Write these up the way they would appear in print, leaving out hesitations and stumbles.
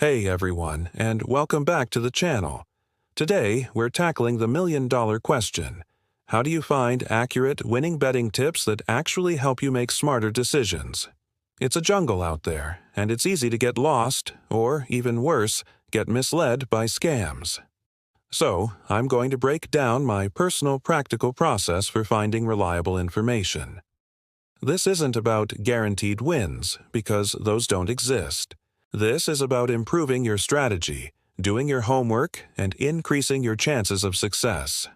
Hey everyone, and welcome back to the channel. Today, we're tackling the million-dollar question. How do you find accurate, winning betting tips that actually help you make smarter decisions? It's a jungle out there, and it's easy to get lost, or, even worse, get misled by scams. So, I'm going to break down my personal practical process for finding reliable information. This isn't about guaranteed wins, because those don't exist. This is about improving your strategy, doing your homework, and increasing your chances of success.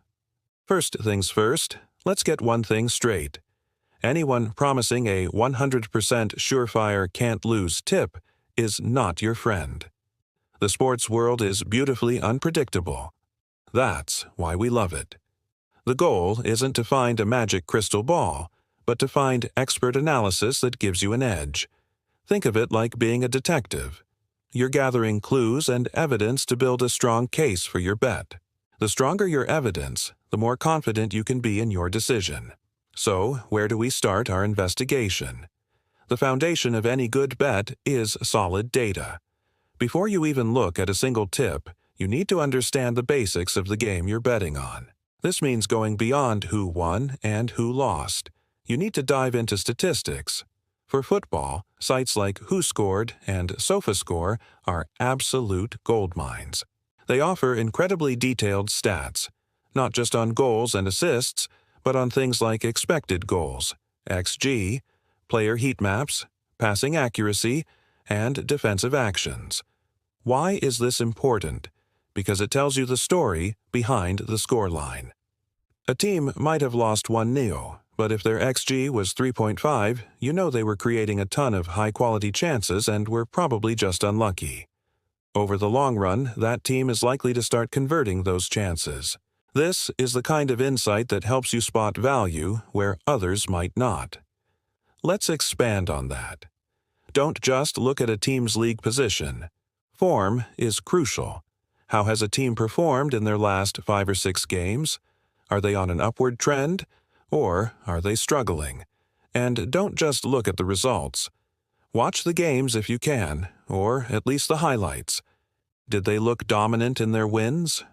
First things first, let's get one thing straight. Anyone promising a 100% surefire can't-lose tip is not your friend. The sports world is beautifully unpredictable. That's why we love it. The goal isn't to find a magic crystal ball, but to find expert analysis that gives you an edge. Think of it like being a detective. You're gathering clues and evidence to build a strong case for your bet. The stronger your evidence, the more confident you can be in your decision. So, where do we start our investigation? The foundation of any good bet is solid data. Before you even look at a single tip, you need to understand the basics of the game you're betting on. This means going beyond who won and who lost. You need to dive into statistics. For football, sites like WhoScored and SofaScore are absolute goldmines. They offer incredibly detailed stats, not just on goals and assists, but on things like expected goals, XG, player heat maps, passing accuracy, and defensive actions. Why is this important? Because it tells you the story behind the scoreline. A team might have lost 1-0. But if their XG was 3.5, you know they were creating a ton of high-quality chances and were probably just unlucky. Over the long run, that team is likely to start converting those chances. This is the kind of insight that helps you spot value where others might not. Let's expand on that. Don't just look at a team's league position. Form is crucial. How has a team performed in their last 5 or 6 games? Are they on an upward trend? Or are they struggling? And don't just look at the results. Watch the games if you can, or at least the highlights. Did they look dominant in their wins?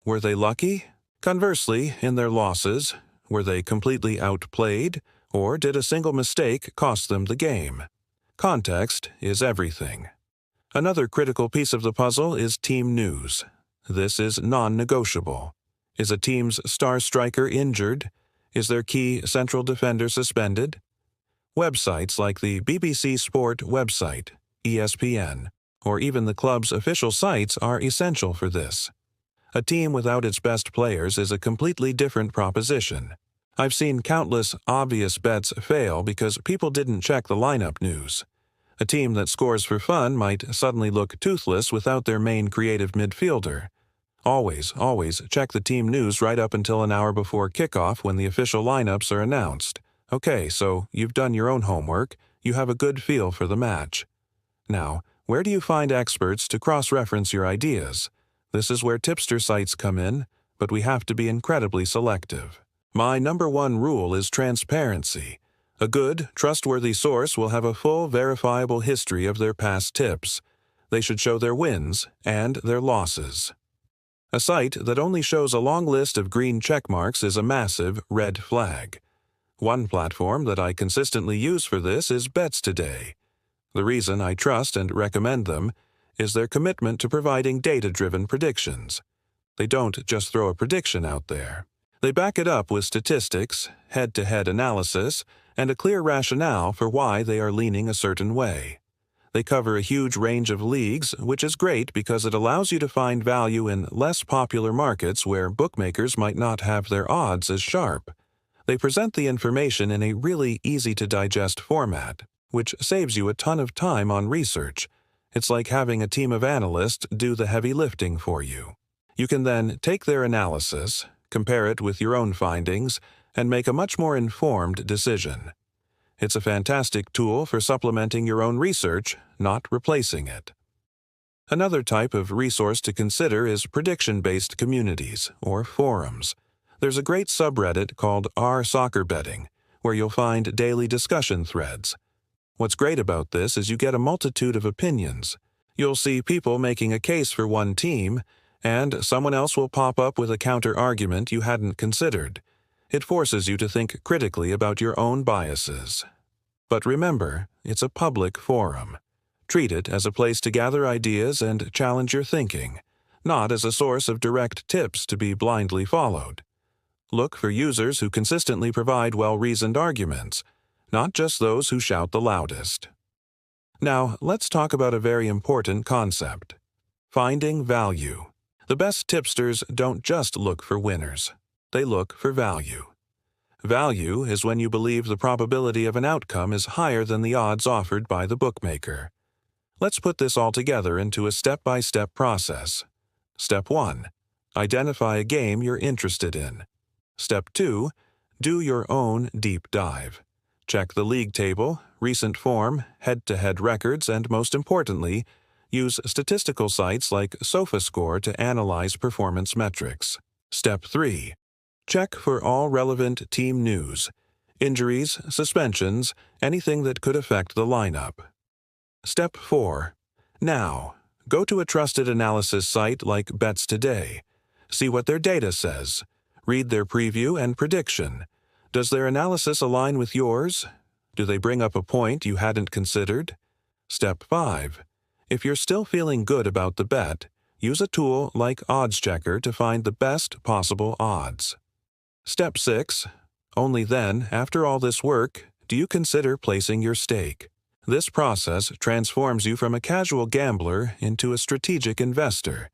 Were they lucky? Conversely, in their losses, were they completely outplayed, or did a single mistake cost them the game? Context is everything. Another critical piece of the puzzle is team news. This is non-negotiable. Is a team's star striker injured? Is their key central defender suspended? Websites like the BBC Sport website, ESPN, or even the club's official sites are essential for this. A team without its best players is a completely different proposition. I've seen countless obvious bets fail because people didn't check the lineup news. A team that scores for fun might suddenly look toothless without their main creative midfielder. Always check the team news right up until an hour before kickoff when the official lineups are announced. Okay, so you've done your own homework, you have a good feel for the match. Now, where do you find experts to cross-reference your ideas? This is where tipster sites come in, but we have to be incredibly selective. My #1 rule is transparency. A good, trustworthy source will have a full, verifiable history of their past tips. They should show their wins and their losses. A site that only shows a long list of green checkmarks is a massive red flag. One platform that I consistently use for this is Bets Today. The reason I trust and recommend them is their commitment to providing data-driven predictions. They don't just throw a prediction out there. They back it up with statistics, head-to-head analysis, and a clear rationale for why they are leaning a certain way. They cover a huge range of leagues, which is great because it allows you to find value in less popular markets where bookmakers might not have their odds as sharp. They present the information in a really easy-to-digest format, which saves you a ton of time on research. It's like having a team of analysts do the heavy lifting for you. You can then take their analysis, compare it with your own findings, and make a much more informed decision. It's a fantastic tool for supplementing your own research, not replacing it. Another type of resource to consider is prediction-based communities, or forums. There's a great subreddit called r/soccer-betting, where you'll find daily discussion threads. What's great about this is you get a multitude of opinions. You'll see people making a case for one team, and someone else will pop up with a counter-argument you hadn't considered. It forces you to think critically about your own biases. But remember, it's a public forum. Treat it as a place to gather ideas and challenge your thinking, not as a source of direct tips to be blindly followed. Look for users who consistently provide well-reasoned arguments, not just those who shout the loudest. Now, let's talk about a very important concept: finding value. The best tipsters don't just look for winners. They look for value. Value is when you believe the probability of an outcome is higher than the odds offered by the bookmaker. Let's put this all together into a step-by-step process. Step 1. Identify a game you're interested in. Step 2. Do your own deep dive. Check the league table, recent form, head-to-head records, and most importantly, use statistical sites like SofaScore to analyze performance metrics. Step 3. Check for all relevant team news, injuries, suspensions, anything that could affect the lineup. Step 4. Now, go to a trusted analysis site like Bets Today. See what their data says. Read their preview and prediction. Does their analysis align with yours? Do they bring up a point you hadn't considered? Step 5. If you're still feeling good about the bet, use a tool like OddsChecker to find the best possible odds. Step 6. Only then, after all this work, do you consider placing your stake. This process transforms you from a casual gambler into a strategic investor.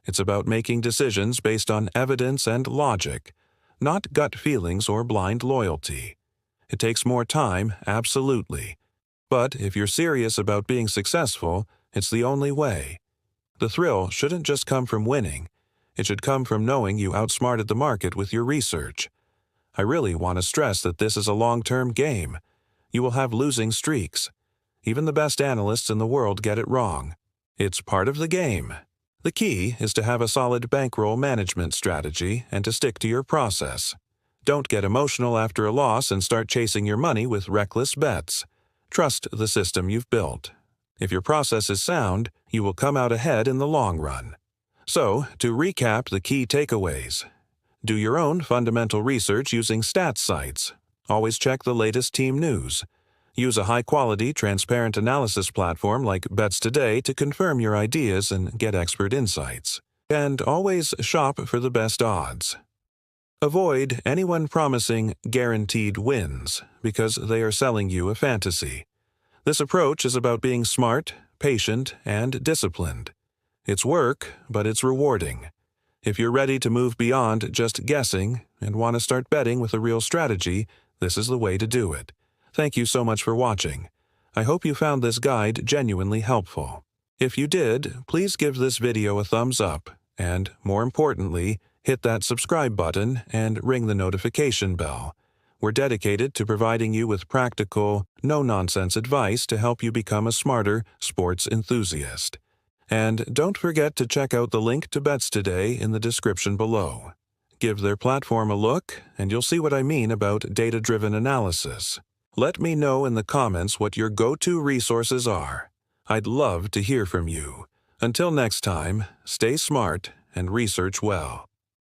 It's about making decisions based on evidence and logic, not gut feelings or blind loyalty. It takes more time, absolutely. But if you're serious about being successful, it's the only way. The thrill shouldn't just come from winning. It should come from knowing you outsmarted the market with your research. I really want to stress that this is a long-term game. You will have losing streaks. Even the best analysts in the world get it wrong. It's part of the game. The key is to have a solid bankroll management strategy and to stick to your process. Don't get emotional after a loss and start chasing your money with reckless bets. Trust the system you've built. If your process is sound, you will come out ahead in the long run. So, to recap the key takeaways. Do your own fundamental research using stats sites. Always check the latest team news. Use a high-quality, transparent analysis platform like Bets Today to confirm your ideas and get expert insights. And always shop for the best odds. Avoid anyone promising guaranteed wins because they are selling you a fantasy. This approach is about being smart, patient, and disciplined. It's work, but it's rewarding. If you're ready to move beyond just guessing and want to start betting with a real strategy, this is the way to do it. Thank you so much for watching. I hope you found this guide genuinely helpful. If you did, please give this video a thumbs up, and, more importantly, hit that subscribe button and ring the notification bell. We're dedicated to providing you with practical, no-nonsense advice to help you become a smarter sports enthusiast. And don't forget to check out the link to Bets Today in the description below. Give their platform a look, and you'll see what I mean about data-driven analysis. Let me know in the comments what your go-to resources are. I'd love to hear from you. Until next time, stay smart and research well.